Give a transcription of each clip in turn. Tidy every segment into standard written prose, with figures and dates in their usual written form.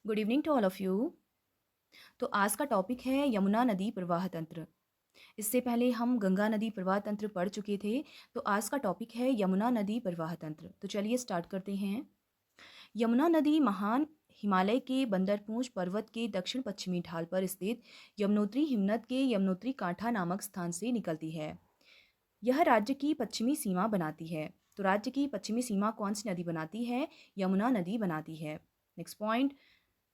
Good evening to all of you. तो आज का टॉपिक है यमुना नदी प्रवाह तंत्र। इससे पहले हम गंगा नदी प्रवाह तंत्र पढ़ चुके थे। तो आज का टॉपिक है यमुना नदी प्रवाह तंत्र। तो चलिए स्टार्ट करते हैं। यमुना नदी महान हिमालय के बंदरपूंछ पर्वत के दक्षिण पश्चिमी ढाल पर स्थित यमुनोत्री हिमनद के यमुनोत्री कांठा नामक स्थान से निकलती है। यह राज्य की पश्चिमी सीमा बनाती है। तो राज्य की पश्चिमी सीमा कौन सी नदी बनाती है? यमुना नदी बनाती है। नेक्स्ट पॉइंट,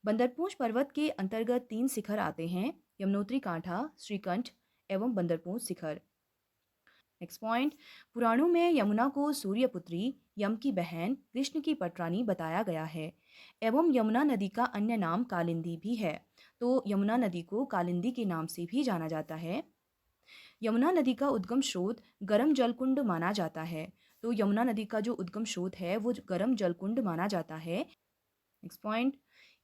बंदरपूंछ पर्वत के अंतर्गत 3 शिखर आते हैं: यमुनोत्री कांठा, श्रीकंठ एवं बंदरपूंछ शिखर। नेक्स्ट पॉइंट, पुराणों में यमुना को सूर्यपुत्री, यम की बहन, कृष्ण की पटरानी बताया गया है एवं यमुना नदी का अन्य नाम कालिंदी भी है। तो यमुना नदी को कालिंदी के नाम से भी जाना जाता है। यमुना नदी का उद्गम स्रोत गर्म जलकुंड माना जाता है। तो यमुना नदी का जो उद्गम स्रोत है वो गर्म जलकुंड माना जाता है। नेक्स्ट पॉइंट,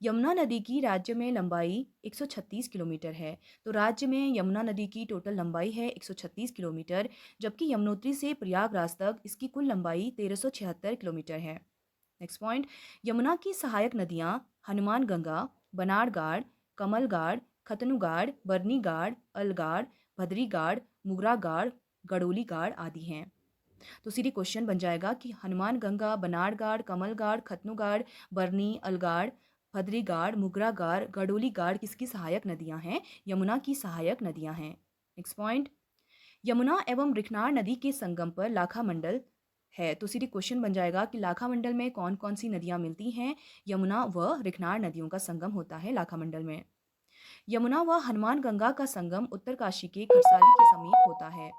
यमुना नदी की राज्य में लंबाई 136 किलोमीटर है। तो राज्य में यमुना नदी की टोटल लंबाई है 136 किलोमीटर, जबकि यमुनोत्री से प्रयागराज तक इसकी कुल लंबाई 1376 किलोमीटर है। नेक्स्ट पॉइंट, यमुना की सहायक नदियाँ हनुमान गंगा, बनाड़गाड़, कमलगाड़, खतनुगाड़, बरनीगाड़, अलगाड़, भद्रीगाड़, मुगरागाड़, गड़ोलीगाड़ आदि हैं। तो सीधे क्वेश्चन बन जाएगा कि हनुमान गंगा, बनाड़गाड़, कमलगाड़, खतनुगाड़, बरनी, अलगाड़, भद्रीगाड़, मुगरागाड़, गड़ोलीगाड़ किसकी सहायक नदियां हैं? यमुना की सहायक नदियां हैं। नेक्स्ट पॉइंट, यमुना एवं रिखनार नदी के संगम पर लाखा मंडल है। तो सीधे क्वेश्चन बन जाएगा कि लाखा मंडल में कौन कौन सी नदियां मिलती हैं? यमुना व रिखनार नदियों का संगम होता है लाखा मंडल में। यमुना व हनुमान गंगा का संगम उत्तरकाशी के खरसाली के समीप होता है।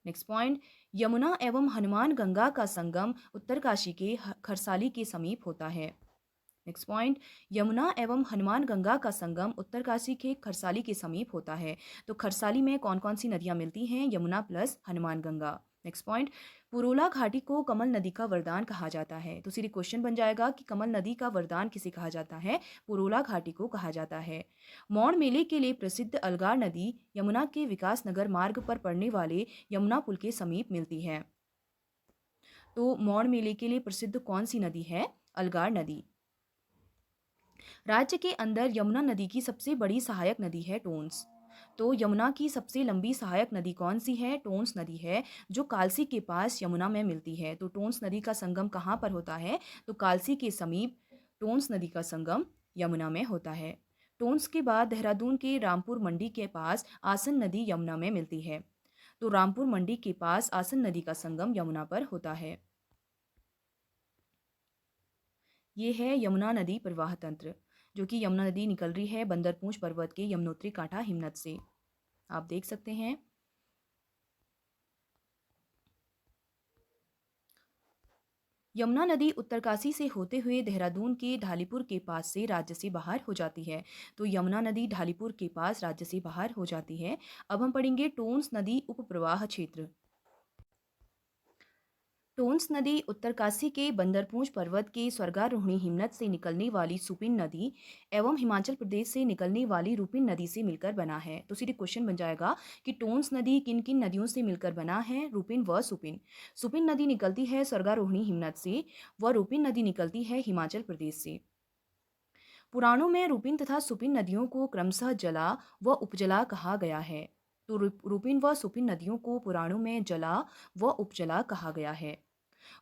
नेक्स्ट पॉइंट, यमुना एवं हनुमान गंगा का संगम उत्तरकाशी के खरसाली के समीप होता है। नेक्स्ट पॉइंट, यमुना एवं हनुमान गंगा का संगम उत्तरकाशी के खरसाली के समीप होता है। तो खरसाली में कौन कौन सी नदियां मिलती हैं? Yamuna plus Hanuman Ganga. Next point, Purola घाटी को कमल नदी का वरदान कहा जाता है। तो सीधे क्वेश्चन बन जाएगा कि कमल नदी का वरदान किसे कहा जाता है? पुरोला घाटी को कहा जाता है। मौड़ मेले के लिए प्रसिद्ध अलगार नदी यमुना के विकास नगर मार्ग पर पड़ने वाले यमुना पुल के समीप मिलती है। तो मौड़ मेले के लिए प्रसिद्ध कौन सी नदी है? अलगार नदी। राज्य के अंदर यमुना नदी की सबसे बड़ी सहायक नदी है टोंस। तो यमुना की सबसे लंबी सहायक नदी कौन सी है? टोंस नदी है, जो कालसी के पास यमुना में मिलती है। तो टोंस नदी का संगम कहाँ पर होता है? तो कालसी के समीप टोंस नदी का संगम यमुना में होता है। टोंस के बाद देहरादून के रामपुर मंडी के पास आसन नदी यमुना में मिलती है। तो रामपुर मंडी के पास आसन नदी का संगम यमुना पर होता है। ये है यमुना नदी प्रवाह तंत्र, जो कि यमुना नदी निकल रही है बंदरपूंछ पर्वत के यमुनोत्री कांठा हिमनद से। आप देख सकते हैं। यमुना नदी उत्तरकाशी से होते हुए देहरादून के ढालीपुर के पास से राज्य से बाहर हो जाती है। तो यमुना नदी ढालीपुर के पास राज्य से बाहर हो जाती है। अब हम पढ़ेंगे टोंस नदी उपप्रवाह क्षेत्र। टोंस नदी उत्तरकाशी के बंदरपूंछ पर्वत के स्वर्गारोहिणी हिमनद से निकलने वाली सुपिन नदी एवं हिमाचल प्रदेश से निकलने वाली रूपिन नदी से मिलकर बना है। तो सीधे क्वेश्चन बन जाएगा कि टोंस नदी किन किन नदियों से मिलकर बना है? रूपिन व सुपिन। सुपिन नदी निकलती है स्वर्गारोहिणी हिमनद से व रूपिन नदी निकलती है हिमाचल प्रदेश से। पुराणों में रूपिन तथा सुपिन नदियों को क्रमशः जला व उपजला कहा गया है। तो रूपिन व सुपिन नदियों को पुराणों में जला व उपजला कहा गया है।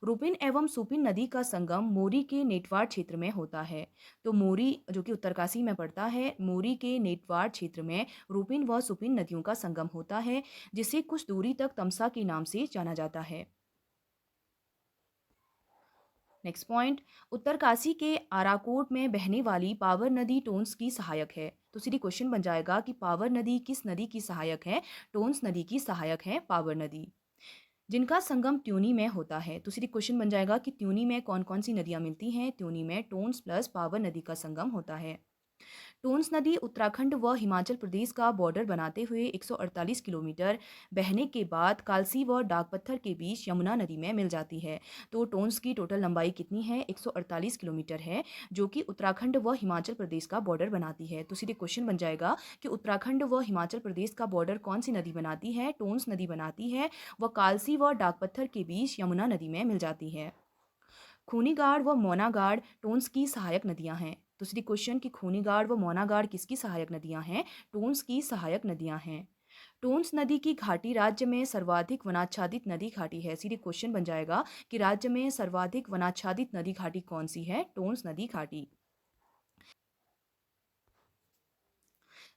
रूपिन एवं सुपिन नदी का संगम मोरी के नेटवाड़ क्षेत्र में होता है। तो मोरी जो कि उत्तरकाशी में पड़ता है, मोरी के नेटवाड़ क्षेत्र में रूपिन व सुपिन नदियों का संगम होता है, जिसे कुछ दूरी तक तमसा के नाम से जाना जाता है। नेक्स्ट पॉइंट, उत्तरकाशी के आराकोट में बहने वाली पावर नदी टोंस की सहायक है। तो सीधी क्वेश्चन बन जाएगा कि पावर नदी किस नदी की सहायक है? टोंस नदी की सहायक है पावर नदी, जिनका संगम त्यूनी में होता है। तो सीधे क्वेश्चन बन जाएगा कि त्यूनी में कौन कौन सी नदियां मिलती हैं? त्यूनी में टोंस प्लस पावर नदी का संगम होता है। टोंस नदी उत्तराखंड व हिमाचल प्रदेश का बॉर्डर बनाते हुए 148 किलोमीटर बहने के बाद कालसी व डाकपत्थर के बीच यमुना नदी में मिल जाती है। तो टोंस की टोटल लंबाई कितनी है? 148 किलोमीटर है, जो कि उत्तराखंड व हिमाचल प्रदेश का बॉर्डर बनाती है। तो सीधे क्वेश्चन बन जाएगा कि उत्तराखंड व हिमाचल प्रदेश का बॉर्डर कौन सी नदी बनाती है? टोंस नदी बनाती है, व कालसी व डाकपत्थर के बीच यमुना नदी में मिल जाती है। खूनीगाड़ व मोनागाड़ टोन्स की सहायक नदियां हैं। दूसरी क्वेश्चन कि खूनीगाड़ व मोनागाड़ किसकी सहायक नदियां हैं? टोन्स की सहायक नदियां हैं। टोन्स नदी की घाटी राज्य में सर्वाधिक वनाच्छादित नदी घाटी है। सीधे क्वेश्चन बन जाएगा कि राज्य में सर्वाधिक वनाच्छादित नदी घाटी कौन सी है? टोन्स नदी घाटी।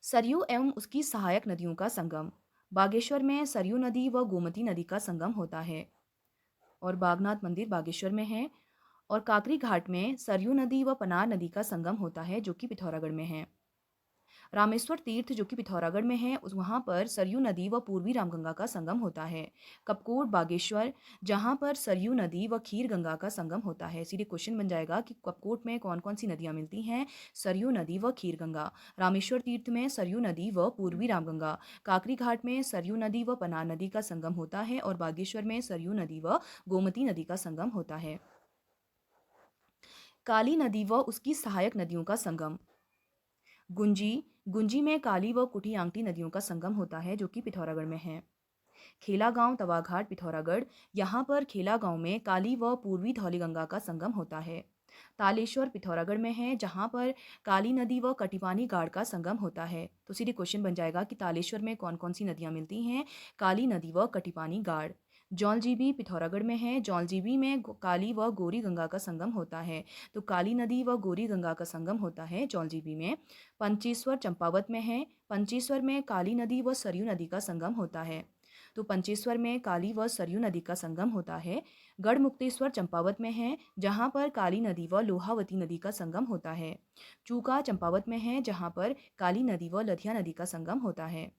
सरयू एवं उसकी सहायक नदियों का संगम। बागेश्वर में सरयू नदी व गोमती नदी का संगम होता है और बागनाथ मंदिर बागेश्वर में है। और काकरी घाट में सरयू नदी व पनार नदी का संगम होता है जो कि पिथौरागढ़ में है। रामेश्वर तीर्थ जो कि पिथौरागढ़ में है उस वहाँ पर सरयू नदी व पूर्वी रामगंगा का संगम होता है। कपकोट बागेश्वर जहाँ पर सरयू नदी व खीर गंगा का संगम होता है। सीधे क्वेश्चन बन जाएगा कि कपकोट में कौन कौन सी नदियाँ मिलती हैं? सरयू नदी व खीर गंगा। रामेश्वर तीर्थ में सरयू नदी व पूर्वी रामगंगा। काकरी घाट में सरयू नदी व पनार नदी का संगम होता है और बागेश्वर में सरयू नदी व गोमती नदी का संगम होता है। काली नदी व उसकी सहायक नदियों का संगम। गुंजी गुंजी में काली व कुठियांगटी नदियों का संगम होता है जो कि पिथौरागढ़ में है। खेला गांव तवाघाट पिथौरागढ़ यहाँ पर खेला गांव में काली व पूर्वी धौलीगंगा का संगम होता है। तालेश्वर पिथौरागढ़ में है जहाँ पर काली नदी व कटिपानी गाड़ का संगम होता है। तो सीधे क्वेश्चन बन जाएगा कि तालेश्वर में कौन कौन सी नदियाँ मिलती हैं? काली नदी व कटिपानी गाड़। जौलजीबी पिथौरागढ़ में है। जौलजीबी में काली व गोरी गंगा का संगम होता है। तो काली नदी व गोरी गंगा का संगम होता है जौलजीबी में। पंचेश्वर चंपावत में है। पंचेश्वर में काली नदी व सरयू नदी का संगम होता है। तो पंचेश्वर में काली व सरयू नदी का संगम होता है। गढ़मुक्तेश्वर चंपावत में है जहाँ पर काली नदी व लोहावती नदी का संगम होता है। चूका चंपावत में है जहाँ पर काली नदी व लधिया नदी का संगम होता है।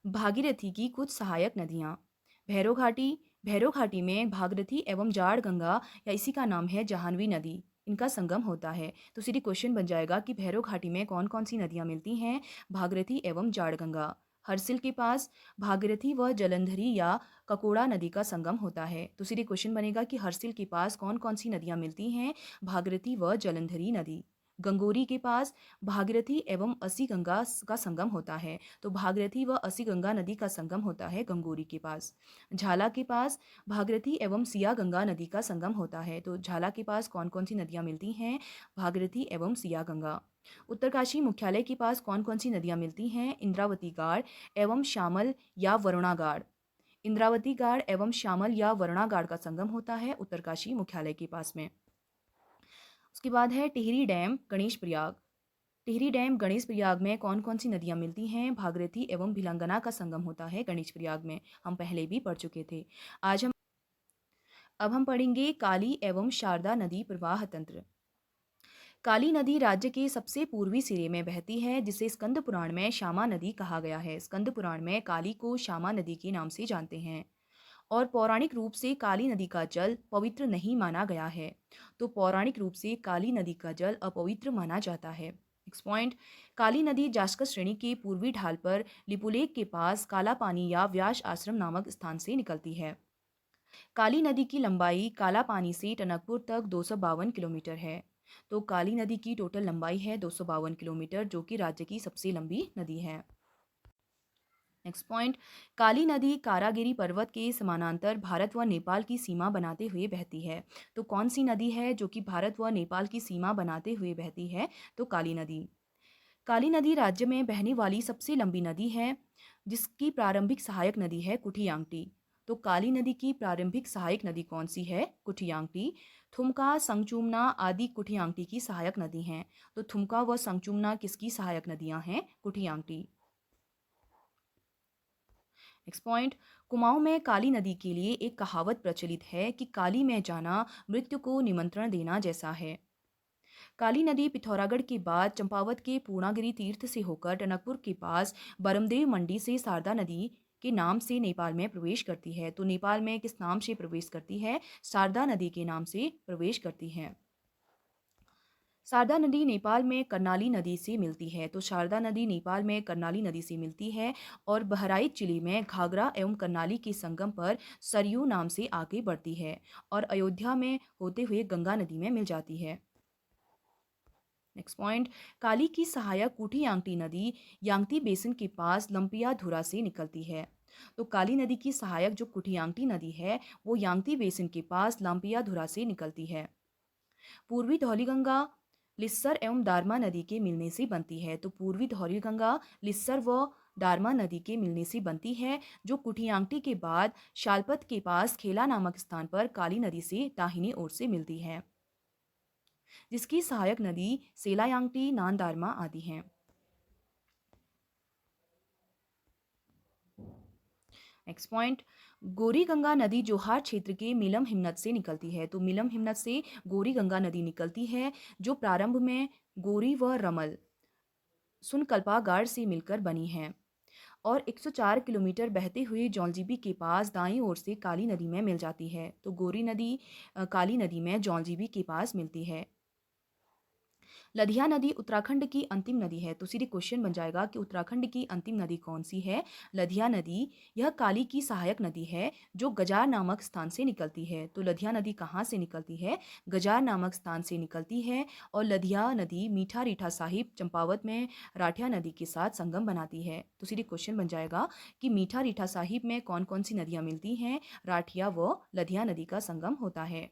भागीरथी की कुछ सहायक नदियाँ। भैरव घाटी में भागीरथी एवं जाड़ गंगा या इसी का नाम है जाह्नवी नदी, इनका संगम होता है। तो सीधे क्वेश्चन बन जाएगा कि भैरव घाटी में कौन कौन सी नदियाँ मिलती हैं? भागीरथी एवं जाड़ गंगा। हरसिल के पास भागीरथी व जलंधरी या ककोड़ा नदी का संगम होता है। तो सीधे क्वेश्चन बनेगा कि हरसिल के पास कौन कौन सी नदियाँ मिलती हैं? भागीरथी व जलंधरी नदी। गंगोरी के पास भागीरथी एवं असी गंगा का संगम होता है। तो भागीरथी व असी गंगा नदी का संगम होता है गंगोरी के पास। झाला के पास भागीरथी एवं सिया गंगा नदी का संगम होता है। तो झाला के पास कौन कौन सी नदियाँ मिलती हैं? भागीरथी एवं सिया गंगा। उत्तरकाशी मुख्यालय के पास कौन कौन सी नदियाँ मिलती हैं? इंद्रावती गाड़ एवं श्यामल या वरुणा गाड़। इंद्रावती गाड़ एवं श्यामल या वरुणा गाड़ का संगम होता है उत्तरकाशी मुख्यालय के पास में। उसके बाद है टिहरी डैम गणेश प्रयाग। टिहरी डैम गणेश प्रयाग में कौन कौन सी नदियाँ मिलती हैं? भागीरथी एवं भिलंगना का संगम होता है गणेश प्रयाग में, हम पहले भी पढ़ चुके थे। आज हम अब हम पढ़ेंगे काली एवं शारदा नदी प्रवाह तंत्र। काली नदी राज्य के सबसे पूर्वी सिरे में बहती है जिसे स्कंद पुराण में श्यामा नदी कहा गया है। स्कंद पुराण में काली को श्यामा नदी के नाम से जानते हैं और पौराणिक रूप से काली नदी का जल पवित्र नहीं माना गया है। तो पौराणिक रूप से काली नदी का जल अपवित्र माना जाता है। नेक्स्ट पॉइंट, काली नदी जास्कर श्रेणी के पूर्वी ढाल पर लिपुलेख के पास काला पानी या व्यास आश्रम नामक स्थान से निकलती है। काली नदी की लंबाई काला पानी से टनकपुर तक 252 किलोमीटर है। तो काली नदी की टोटल लंबाई है 252 किलोमीटर जो कि राज्य की सबसे लंबी नदी है। नेक्स्ट पॉइंट, काली नदी कारागिरी पर्वत के समानांतर भारत व नेपाल की सीमा बनाते हुए बहती है। तो कौन सी नदी है जो कि भारत व नेपाल की सीमा बनाते हुए बहती है? तो काली नदी। काली नदी राज्य में बहने वाली सबसे लंबी नदी है जिसकी प्रारंभिक सहायक नदी है कुठियांगटी। तो काली नदी की प्रारंभिक सहायक नदी कौन सी है? कुठियांगटी। थुमका संगचुमना आदि कुठियांगटी की सहायक नदी हैं। तो थुमका व संगचुमना किसकी सहायक नदियां हैं? कुठियांगटी। नेक्स्ट पॉइंट, कुमाऊं में काली नदी के लिए एक कहावत प्रचलित है कि काली में जाना मृत्यु को निमंत्रण देना जैसा है। काली नदी पिथौरागढ़ के बाद चंपावत के पूर्णागिरि तीर्थ से होकर टनकपुर के पास बरमदेव मंडी से शारदा नदी के नाम से नेपाल में प्रवेश करती है। तो नेपाल में किस नाम से प्रवेश करती है? शारदा नदी के नाम से प्रवेश करती है। शारदा नदी नेपाल में कर्णाली नदी से मिलती है। तो शारदा नदी नेपाल में कर्णाली नदी से मिलती है और बहराइच जिले में घाघरा एवं कर्णाली के संगम पर सरयू नाम से आगे बढ़ती है और अयोध्या में होते हुए गंगा नदी में मिल जाती है। नेक्स्ट पॉइंट, काली की सहायक कूठी यांगटी नदी यांगती बेसिन के पास लंपिया धुरा से निकलती है। तो काली नदी की सहायक जो कुठियांगटी नदी है वो यांगती बेसिन के पास लंपिया धुरा से निकलती है। पूर्वी धौलीगंगा लिस्सर एवं दारमा नदी के मिलने से बनती है। तो पूर्वी धौलीगंगा लिस्सर व दारमा नदी के मिलने से बनती है, जो कुठियांगटी के बाद शालपत के पास खेला नामक स्थान पर काली नदी से दाहिनी ओर से मिलती है, जिसकी सहायक नदी सेलायांगटी, नांदारमा आदि हैं। नेक्स्ट पॉइंट, गौरी गंगा नदी जोहार क्षेत्र के मिलम हिमनद से निकलती है। तो मिलम हिमनद से गौरी गंगा नदी निकलती है, जो प्रारंभ में गौरी व रमल सुनकल्पा गाड़ से मिलकर बनी है और 104 किलोमीटर बहते हुए जौलजीबी के पास दाईं ओर से काली नदी में मिल जाती है। तो गौरी नदी काली नदी में जौलजीबी के पास मिलती है। लधिया नदी उत्तराखंड की अंतिम नदी है। तो सीधे क्वेश्चन बन जाएगा कि उत्तराखंड की अंतिम नदी कौन सी है? लधिया नदी। यह काली की सहायक नदी है, जो गजार नामक स्थान से निकलती है। तो लधिया नदी कहाँ से निकलती है? गजार नामक स्थान से निकलती है और लधिया नदी मीठा रीठा साहिब चंपावत में राठिया नदी के साथ संगम बनाती है। तो सीधे क्वेश्चन बन जाएगा कि मीठा रीठा साहिब में कौन कौन सी नदियाँ मिलती हैं? राठिया व लधिया नदी का संगम होता है।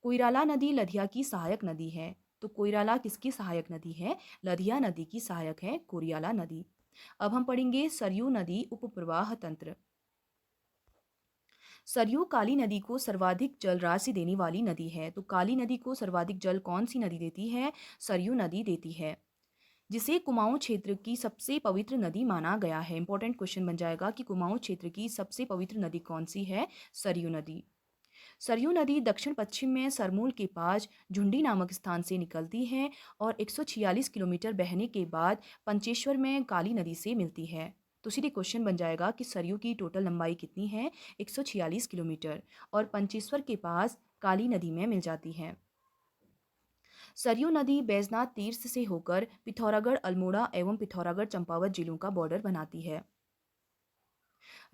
कोइराला नदी लधिया की सहायक नदी है। तो कोइराला किसकी सहायक नदी है? लधिया नदी की सहायक है कोरियाला नदी। अब हम पढ़ेंगे सरयू नदी उपप्रवाह तंत्र। सरयू काली नदी को सर्वाधिक जल राशि देने वाली नदी है। तो काली नदी को सर्वाधिक जल कौन सी नदी देती है? सरयू नदी देती है, जिसे कुमाऊं क्षेत्र की सबसे पवित्र नदी माना गया है। इंपॉर्टेंट क्वेश्चन बन जाएगा कि कुमाऊं क्षेत्र की सबसे पवित्र नदी कौन सी है? सरयू नदी। सरयू नदी दक्षिण पश्चिम में सरमूल के पास झुंडी नामक स्थान से निकलती है और 146 किलोमीटर बहने के बाद पंचेश्वर में काली नदी से मिलती है। तो सीधे क्वेश्चन बन जाएगा कि सरयू की टोटल लंबाई कितनी है? 146 किलोमीटर और पंचेश्वर के पास काली नदी में मिल जाती है। सरयू नदी बैजनाथ तीर्थ से होकर पिथौरागढ़, अल्मोड़ा एवं पिथौरागढ़ चंपावत जिलों का बॉर्डर बनाती है।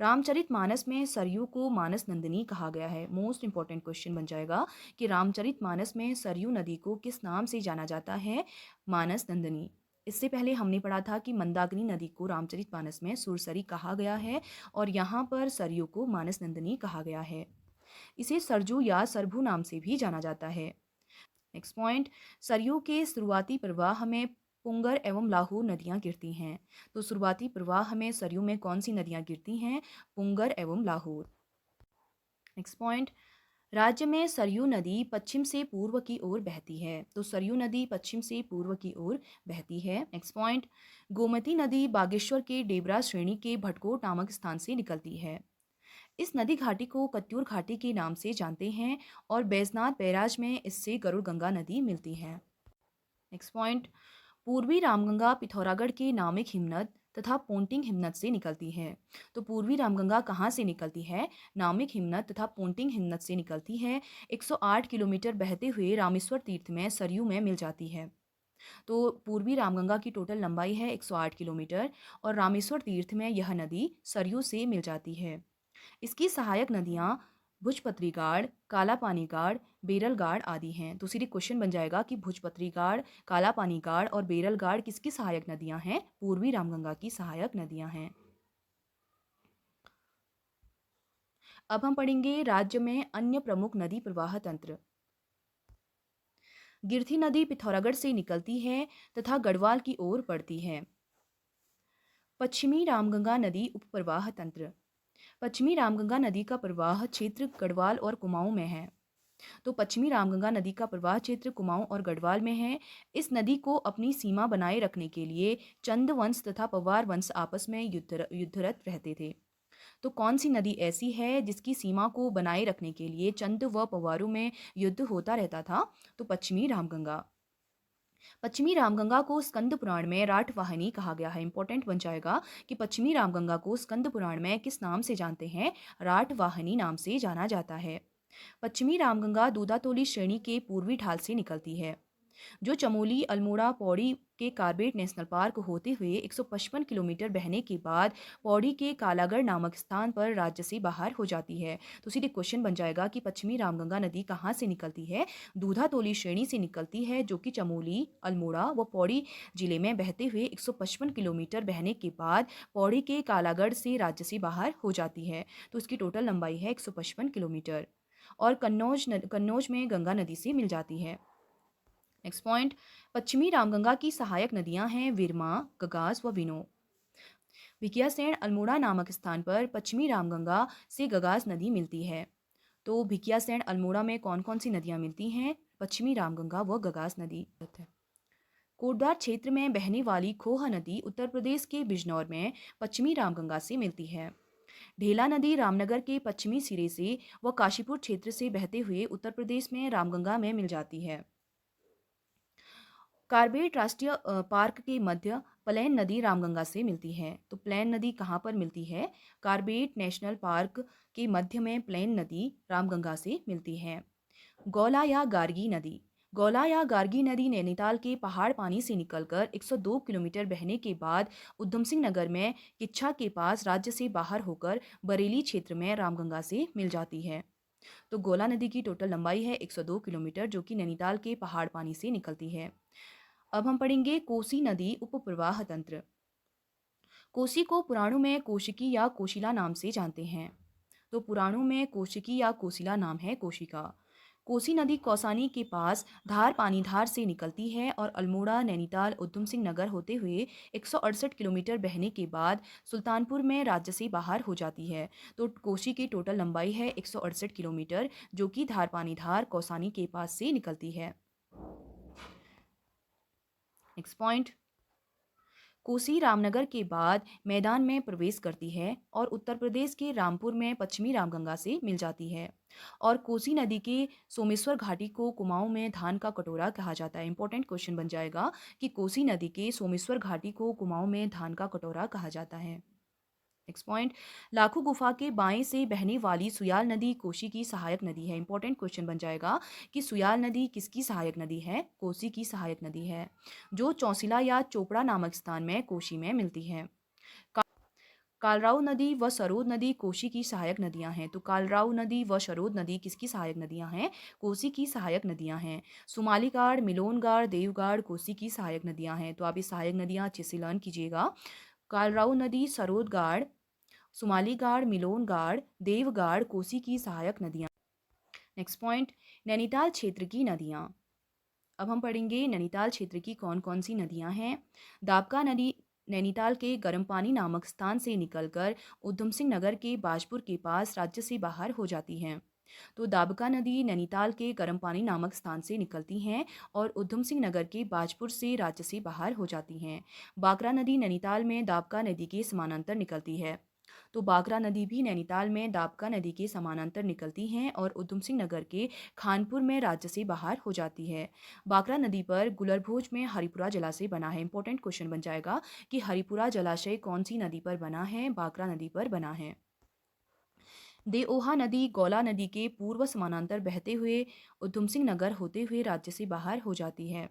रामचरितमानस में सरयू को मानस नंदिनी कहा गया है। मोस्ट इंपॉर्टेंट क्वेश्चन बन जाएगा कि रामचरितमानस में सरयू नदी को किस नाम से जाना जाता है? मानस नंदिनी। इससे पहले हमने पढ़ा था कि मंदाकिनी नदी को रामचरितमानस में सुरसरी कहा गया है और यहाँ पर सरयू को मानस नंदिनी कहा गया है। इसे सरजू या सरभू नाम से भी जाना जाता है। नेक्स्ट पॉइंट, सरयू के शुरुआती प्रवाह में पुंगर एवं लाहौर नदियां गिरती हैं। तो शुरुआती प्रवाह में सरयू में कौन सी नदियां गिरती हैं? पुंगर एवं लाहौर। नेक्स्ट पॉइंट, राज्य में सरयू नदी पश्चिम से पूर्व की ओर बहती है। तो सरयू नदी पश्चिम से पूर्व की ओर बहती है। नेक्स्ट पॉइंट, गोमती नदी बागेश्वर के डेबरा श्रेणी के भटकोट नामक स्थान से निकलती है। इस नदी घाटी को कत्यूर घाटी के नाम से जानते हैं और बैजनाथ बैराज में इससे गरुड़ गंगा नदी मिलती है। नेक्स्ट पॉइंट, पूर्वी रामगंगा पिथौरागढ़ के नामिक हिमनद तथा पोंटिंग हिमनद से निकलती है। तो पूर्वी रामगंगा कहाँ से निकलती है? नामिक हिमनद तथा पोंटिंग हिमनद से निकलती है। 108 किलोमीटर बहते हुए रामेश्वर तीर्थ में सरयू में मिल जाती है। तो पूर्वी रामगंगा की टोटल लंबाई है 108 किलोमीटर और रामेश्वर तीर्थ में यह नदी सरयू से मिल जाती है। इसकी सहायक नदियाँ भुजपत्री गाड़, काला पानी गाड़, बेरल गाड़ आदि हैं। तो सीधे क्वेश्चन बन जाएगा कि भुजपत्री गाड़, काला पानी गाड़ और बेरल गाड़ किसकी सहायक नदियाँ हैं? पूर्वी रामगंगा की सहायक नदियाँ हैं। अब हम पढ़ेंगे राज्य में अन्य प्रमुख नदी प्रवाह तंत्र। गिरथी नदी पिथौरागढ़ से निकलती है तथा गढ़वाल की ओर बढ़ती है। पश्चिमी रामगंगा नदी उपप्रवाह तंत्र। पश्चिमी रामगंगा नदी का प्रवाह क्षेत्र गढ़वाल और कुमाऊं में है। तो पश्चिमी रामगंगा नदी का प्रवाह क्षेत्र कुमाऊं और गढ़वाल में है। इस नदी को अपनी सीमा बनाए रखने के लिए चंद वंश तथा पवार वंश आपस में युद्धरत रहते थे। तो कौन सी नदी ऐसी है जिसकी सीमा को बनाए रखने के लिए चंद व पवारों में युद्ध होता रहता था? तो पश्चिमी रामगंगा। पश्चिमी रामगंगा को स्कंद पुराण में राठवाहिनी कहा गया है। इंपॉर्टेंट बन जाएगा कि पश्चिमी रामगंगा को स्कंद पुराण में किस नाम से जानते हैं? राठवाहिनी नाम से जाना जाता है। पश्चिमी रामगंगा दूधातोली श्रेणी के पूर्वी ढाल से निकलती है, जो चमोली, अल्मोड़ा, पौड़ी के कार्बेट नेशनल पार्क होते हुए 155 किलोमीटर बहने के बाद पौड़ी के कालागढ़ नामक स्थान पर राज्य से बाहर हो जाती है। तो सीधे क्वेश्चन बन जाएगा कि पश्चिमी रामगंगा नदी कहाँ से निकलती है? दूधातोली श्रेणी से निकलती है, जो कि चमोली, अल्मोड़ा व पौड़ी जिले में बहते हुए 155 किलोमीटर बहने के बाद पौड़ी के कालागढ़ से राज्य से बाहर हो जाती है। तो इसकी टोटल लंबाई है 155 किलोमीटर और कन्नौज में गंगा नदी से मिल जाती है। नेक्स्ट पॉइंट, पश्चिमी रामगंगा की सहायक नदियां हैं विरमा, गगास व विनो। भिकियासैंण अल्मोड़ा नामक स्थान पर पश्चिमी रामगंगा से गगास नदी मिलती है। तो भिकियासैंण अल्मोड़ा में कौन कौन सी नदियां मिलती हैं? पश्चिमी रामगंगा व गगास नदी। कोटद्वार क्षेत्र में बहने वाली खोह नदी उत्तर प्रदेश के बिजनौर में पश्चिमी रामगंगा से मिलती है। ढेला नदी रामनगर के पश्चिमी सिरे से व काशीपुर क्षेत्र से बहते हुए उत्तर प्रदेश में रामगंगा में मिल जाती है। कार्बेट राष्ट्रीय पार्क के मध्य प्लेन नदी रामगंगा से मिलती है। तो प्लेन नदी कहाँ पर मिलती है? कार्बेट नेशनल पार्क के मध्य में प्लेन नदी रामगंगा से मिलती है। गौला या गार्गी नदी। गौला या गार्गी नदी नैनीताल के पहाड़ पानी से निकलकर 102 किलोमीटर बहने के बाद उधम सिंह नगर में किच्छा के पास राज्य से बाहर होकर बरेली क्षेत्र में रामगंगा से मिल जाती है। तो गौला नदी की टोटल लंबाई है 102 किलोमीटर, जो कि नैनीताल के पहाड़ पानी से निकलती है। अब हम पढ़ेंगे कोसी नदी उपप्रवाह तंत्र। कोसी को पुराणों में कोशिकी या कोशिला नाम से जानते हैं। तो पुराणों में कोशिकी या कोशिला नाम है कोशिका। कोसी नदी कौसानी के पास धार पानीधार से निकलती है और अल्मोड़ा, नैनीताल, उधम सिंह नगर होते हुए 168 किलोमीटर बहने के बाद सुल्तानपुर में राज्य से बाहर हो जाती है। तो कोसी की टोटल लंबाई है 168 किलोमीटर, जो कि धार पानीधार कौसानी के पास से निकलती है। नेक्स्ट पॉइंट, कोसी रामनगर के बाद मैदान में प्रवेश करती है और उत्तर प्रदेश के रामपुर में पश्चिमी रामगंगा से मिल जाती है। और कोसी नदी के सोमेश्वर घाटी को कुमाऊं में धान का कटोरा कहा जाता है। इंपॉर्टेंट क्वेश्चन बन जाएगा कि कोसी नदी के सोमेश्वर घाटी को कुमाऊं में धान का कटोरा कहा जाता है। नेक्स्ट पॉइंट, लाखू गुफा के बाएं से बहने वाली सुयाल नदी कोसी की सहायक नदी है। इंपॉर्टेंट क्वेश्चन बन जाएगा कि सुयाल नदी किसकी सहायक नदी है? कोसी की सहायक नदी है, जो चौसिला या चोपड़ा नामक स्थान में कोसी में मिलती है। का, कालराऊ नदी व सरोद नदी कोसी की सहायक नदियां हैं। तो कालराऊ नदी व सरोद नदी किसकी सहायक नदियां हैं? कोसी की सहायक नदियां हैं। सुमालीगाड़, मिलोनगाड़, देवगाड़ कोसी की सहायक नदियां हैं। तो आप ये सहायक नदियां अच्छे से लर्न कीजिएगा। कालराऊ नदी, सरोदगाड़, सुमालीगाड़, मिलोनगाड़, देवगाड़ कोसी की सहायक नदियाँ। नेक्स्ट पॉइंट, नैनीताल क्षेत्र की नदियाँ। अब हम पढ़ेंगे नैनीताल क्षेत्र की कौन कौन सी नदियाँ हैं। दाबका नदी नैनीताल के गर्म पानी नामक स्थान से निकलकर उधम सिंह नगर के बाजपुर के पास राज्य से बाहर हो जाती हैं। तो दाबका नदी नैनीताल के गर्म पानी नामक स्थान से निकलती हैं और उधम सिंह नगर के बाजपुर से राज्य से बाहर हो जाती हैं। बागरा नदी नैनीताल में दाबका नदी के समानांतर निकलती है। तो बागरा नदी भी नैनीताल में दाबका नदी के समानांतर निकलती हैं और उधम सिंह नगर के खानपुर में राज्य से बाहर हो जाती है। बागरा नदी पर गुलरभोज में हरिपुरा जलाशय बना है। इंपॉर्टेंट क्वेश्चन बन जाएगा कि हरिपुरा जलाशय कौन सी नदी पर बना है? बागरा नदी पर बना है। देओहा नदी गौला नदी के पूर्व समानांतर बहते हुए उधम सिंह नगर होते हुए राज्य से बाहर हो जाती है।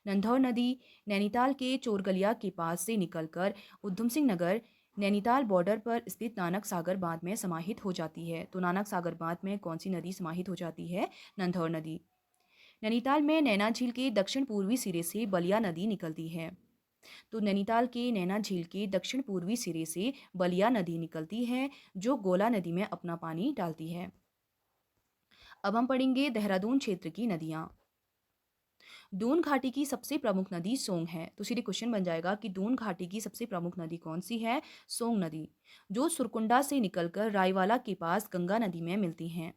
नंधौर नदी नैनीताल के चोरगलिया के पास से निकलकर उधम सिंह नगर नैनीताल बॉर्डर पर स्थित नानक सागर बांध में समाहित हो जाती है। तो नानक सागर बांध में कौन सी नदी समाहित हो जाती है? नंधौर नदी। नैनीताल में नैना झील के दक्षिण पूर्वी सिरे से बलिया नदी निकलती है। तो नैनीताल के नैना झील के दक्षिण पूर्वी सिरे से बलिया नदी निकलती है, जो गोला नदी में अपना पानी डालती है। अब हम पढ़ेंगे देहरादून क्षेत्र की नदियाँ। दून घाटी की सबसे प्रमुख नदी सोंग है। तो सीधे क्वेश्चन बन जाएगा कि दून घाटी की सबसे प्रमुख नदी कौन सी है? सोंग नदी, जो सुरकुंडा से निकलकर रायवाला के पास गंगा नदी में मिलती हैं।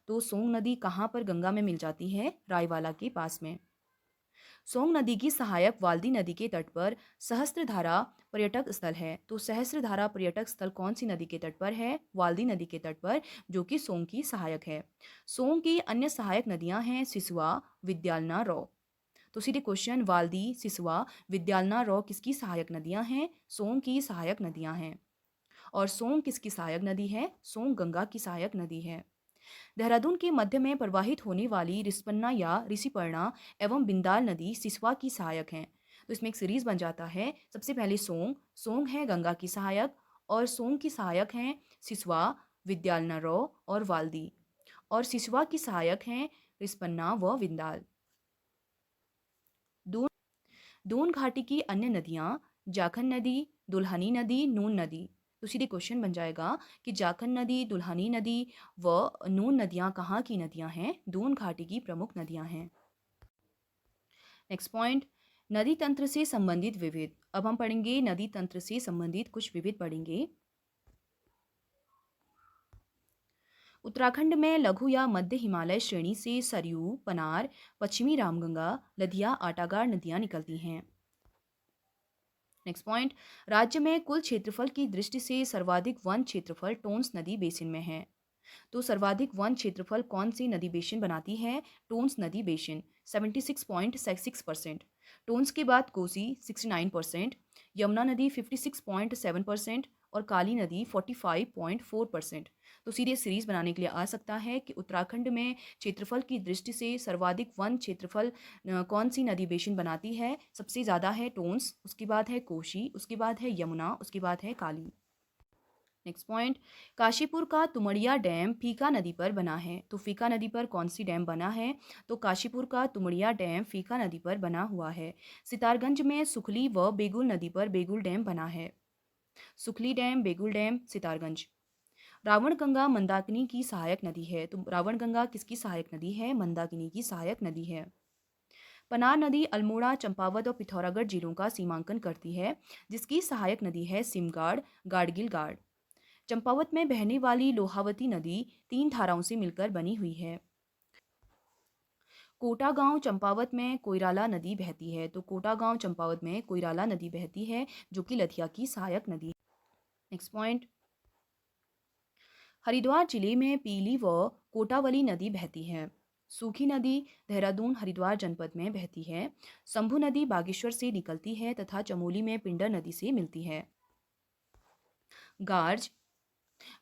तो सोंग नदी कहाँ पर गंगा में मिल जाती है? रायवाला के पास में। सोंग नदी की सहायक वाल्दी नदी के तट पर सहस्त्रधारा पर्यटक स्थल है। तो सहस्त्रधारा पर्यटक स्थल कौन सी नदी के तट पर है? वाल्दी नदी के तट पर, जो कि सोंग की सहायक है। सोंग की अन्य सहायक नदियां हैं सिसुआ, विद्यालना, रौ। तो सीधे क्वेश्चन, वाल्दी, सिसवा, विद्यालना, रौ किसकी सहायक नदियां हैं? सोंग की सहायक नदियां हैं। और सोंग किसकी सहायक नदी है? सोंग गंगा की सहायक नदी है। देहरादून के मध्य में प्रवाहित होने वाली रिस्पन्ना या ऋषिपर्णा एवं बिंदाल नदी सिसवा की सहायक हैं। तो इसमें एक सीरीज बन जाता है। सबसे पहले सोंग, सोंग है गंगा की सहायक और सोंग की सहायक हैं सिसवा, विद्यालना, रौ और वाल्दी। और सिसवा की सहायक हैं रिस्पन्ना व बिंदाल। दून दून घाटी की अन्य नदियाँ जाखन नदी, दुल्हनी नदी, नून नदी। तो सीधे क्वेश्चन बन जाएगा कि जाखन नदी, दुल्हनी नदी व नून नदियाँ कहाँ की नदियाँ हैं? दून घाटी की प्रमुख नदियाँ हैं। नेक्स्ट पॉइंट, नदी तंत्र से संबंधित विविध। अब हम पढ़ेंगे नदी तंत्र से संबंधित कुछ विविध पढ़ेंगे। उत्तराखंड में लघु या मध्य हिमालय श्रेणी से सरयू, पनार, पश्चिमी रामगंगा, लदिया, आटागार नदियां निकलती हैं। नेक्स्ट पॉइंट, राज्य में कुल क्षेत्रफल की दृष्टि से सर्वाधिक वन क्षेत्रफल टोन्स नदी बेसिन में है। तो सर्वाधिक वन क्षेत्रफल कौन सी नदी बेसिन बनाती है? टोन्स नदी बेसिन 76.6%, टोन्स के बाद कोसी 69%, यमुना नदी 56.7% और काली नदी 45.4%। तो सीधे सीरीज बनाने के लिए आ सकता है कि उत्तराखंड में क्षेत्रफल की दृष्टि से सर्वाधिक वन क्षेत्रफल कौन सी नदी बेसिन बनाती है? सबसे ज़्यादा है टोन्स, उसके बाद है कोशी, उसके बाद है यमुना, उसके बाद है काली। नेक्स्ट पॉइंट, काशीपुर का तुमड़िया डैम फीका नदी पर बना है। तो फीका नदी पर कौन सी डैम बना है? तो काशीपुर का तुमड़िया डैम फीका नदी पर बना हुआ है। सितारगंज में सुखली व बेगुल नदी पर बेगुल डैम बना है। सुखली डैम, बेगुल डैम, सितारगंज। रावणगंगा मंदाकिनी की सहायक नदी है। तो रावणगंगा किसकी सहायक नदी है? मंदाकिनी की सहायक नदी है। पनार नदी अल्मोड़ा, चंपावत और पिथौरागढ़ जिलों का सीमांकन करती है, जिसकी सहायक नदी है सिमगाड़, गाडगिल गाड़। चंपावत में बहने वाली लोहावती नदी 3 धाराओं से मिलकर बनी हुई है। कोटा गांव चंपावत में कोइराला नदी बहती है। तो कोटा गांव चंपावत में कोइराला नदी बहती है, जो कि लथिया की सहायक नदी है। नेक्स्ट पॉइंट, हरिद्वार जिले में पीली व कोटावली नदी बहती है। सूखी नदी देहरादून हरिद्वार जनपद में बहती है। शंभू नदी बागेश्वर से निकलती है तथा चमोली में पिंडर नदी से मिलती है। गार्ज,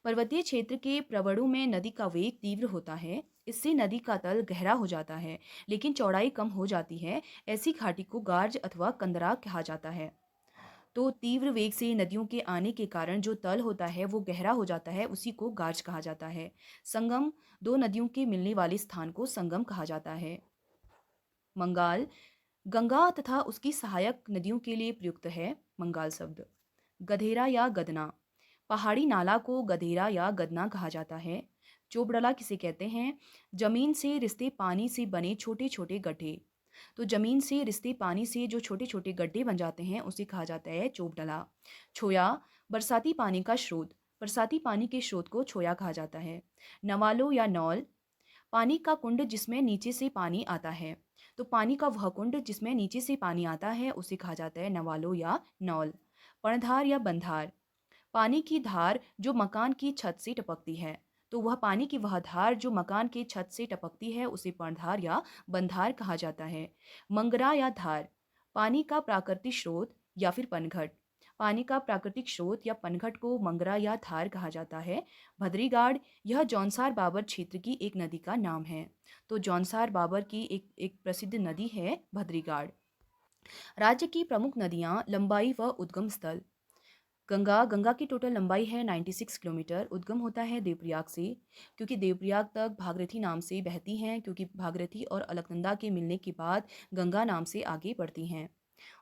पर्वतीय क्षेत्र के प्रवणों में नदी का वेग तीव्र होता है। इससे नदी का तल गहरा हो जाता है, लेकिन चौड़ाई कम हो जाती है। ऐसी घाटी को गार्ज अथवा कंदरा कहा जाता है। तो तीव्र वेग से नदियों के आने के कारण जो तल होता है वो गहरा हो जाता है, उसी को गार्ज कहा जाता है। संगम, दो नदियों के मिलने वाले स्थान को संगम कहा जाता है। मंगाल, गंगा तथा उसकी सहायक नदियों के लिए प्रयुक्त है मंगाल शब्द। गधेरा या गदना, पहाड़ी नाला को गधेरा या गदना कहा जाता है। चोपड़ला किसे कहते हैं? जमीन से रिश्ते पानी से बने छोटे छोटे गड्ढे। तो जमीन से रिश्ते पानी से जो छोटे छोटे गड्ढे बन जाते हैं उसे कहा जाता है चोपड़ला। छोया, बरसाती पानी का स्रोत। बरसाती पानी के स्रोत को छोया कहा जाता है। नवालो या नौल, पानी का कुंड जिसमें नीचे से पानी आता है। तो पानी का वह कुंड जिसमें नीचे से पानी आता है उसे कहा जाता है नवालो या नौल। पर्णधार या बंधार, पानी की धार जो मकान की छत से टपकती है। तो वह पानी की वह धार जो मकान के छत से टपकती है उसे पर्णधार या बंधार कहा जाता है। मंगरा या धार, पानी का प्राकृतिक स्रोत या फिर पनघट। पानी का प्राकृतिक स्रोत या पनघट को मंगरा या धार कहा जाता है। भद्रीगाड़, यह जौनसार बाबर क्षेत्र की एक नदी का नाम है। तो जौनसार बाबर की एक प्रसिद्ध नदी है भद्रीगाड़। राज्य की प्रमुख नदियां, लंबाई व उद्गम स्थल। गंगा की टोटल लंबाई है 96 किलोमीटर। उद्गम होता है देवप्रयाग से, क्योंकि देवप्रयाग तक भागीरथी नाम से बहती हैं, क्योंकि भागीरथी और अलकनंदा के मिलने के बाद गंगा नाम से आगे बढ़ती हैं।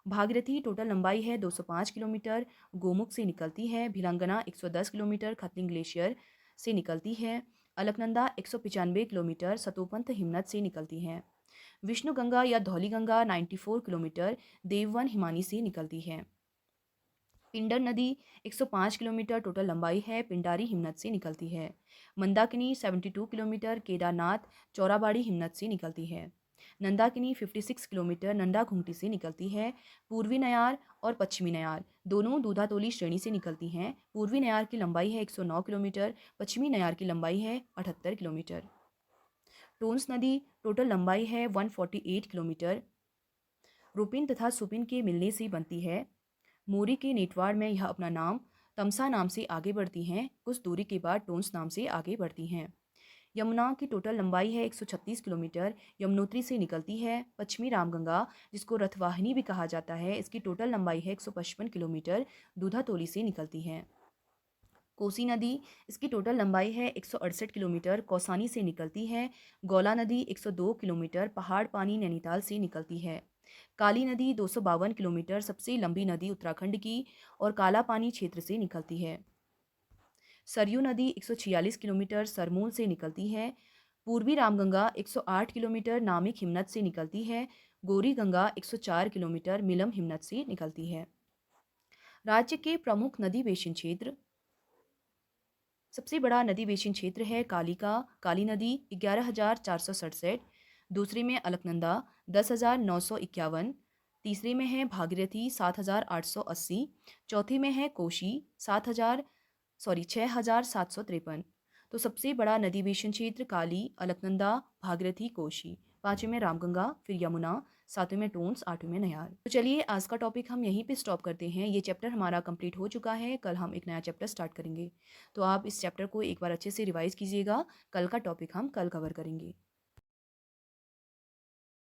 भागीरथी टोटल लंबाई है 205 किलोमीटर। गोमुख से निकलती है। भिलंगना 110 किलोमीटर खतलिंग ग्लेशियर से निकलती है। अलकनंदा 195 किलोमीटर सतोपंथ हिमनद से निकलती हैं। विष्णु गंगा या धौली गंगा 94 किलोमीटर देववन हिमानी से निकलती है। पिंडर नदी 105 किलोमीटर टोटल लंबाई है, पिंडारी हिमनद से निकलती है। मंदाकिनी 72 किलोमीटर केदारनाथ चौराबाड़ी हिमनद से निकलती है। नंदाकिनी 56 किलोमीटर नंदा घुंगटी से निकलती है। पूर्वी नयार और पश्चिमी नयार दोनों दूधातोली श्रेणी से निकलती हैं। पूर्वी नयार की लंबाई है 109 किलोमीटर, पश्चिमी नयार की लंबाई है 78 किलोमीटर। टोन्स नदी टोटल लंबाई है 148 किलोमीटर। रुपिन तथा सुपिन के मिलने से बनती है। मोरी के नेटवार में यह अपना नाम तमसा नाम से आगे बढ़ती हैं। कुछ दूरी के बाद टोन्स नाम से आगे बढ़ती हैं। यमुना की टोटल लंबाई है 136 किलोमीटर। यमुनोत्री से निकलती है। पश्चिमी रामगंगा, जिसको रथवाहिनी भी कहा जाता है, इसकी टोटल लंबाई है 155 किलोमीटर। दूधातोली से निकलती है। कोसी नदी, इसकी टोटल लंबाई है 168 किलोमीटर। कौसानी से निकलती है। गौला नदी 102 किलोमीटर। पहाड़ पानी नैनीताल से निकलती है। काली नदी 252 किलोमीटर सबसे लंबी नदी उत्तराखंड की और काला पानी क्षेत्र से निकलती है। सरयू नदी 146 किलोमीटर सरमूल से निकलती है। पूर्वी रामगंगा 108 किलोमीटर नामिक हिमनद से निकलती है। गौरी गंगा 104 किलोमीटर मिलम हिमनद से निकलती है। राज्य के प्रमुख नदी बेसिन क्षेत्र। सबसे बड़ा नदी बेसिन क्षेत्र है काली नदी 11,467। दूसरे में अलकनंदा 10,951। तीसरे में है भागीरथी 7,880। चौथे में है कोशी 6,753। तो सबसे बड़ा नदी बेसिन क्षेत्र काली, अलकनंदा, भागीरथी, कोशी। पाँचवें में रामगंगा, फिर यमुना, सातवें में टोंस, आठवें में नयार। तो चलिए आज का टॉपिक हम यहीं पे स्टॉप करते हैं। ये चैप्टर हमारा कंप्लीट हो चुका है। कल हम एक नया चैप्टर स्टार्ट करेंगे। तो आप इस चैप्टर को एक बार अच्छे से रिवाइज़ कीजिएगा। कल का टॉपिक हम कल कवर करेंगे।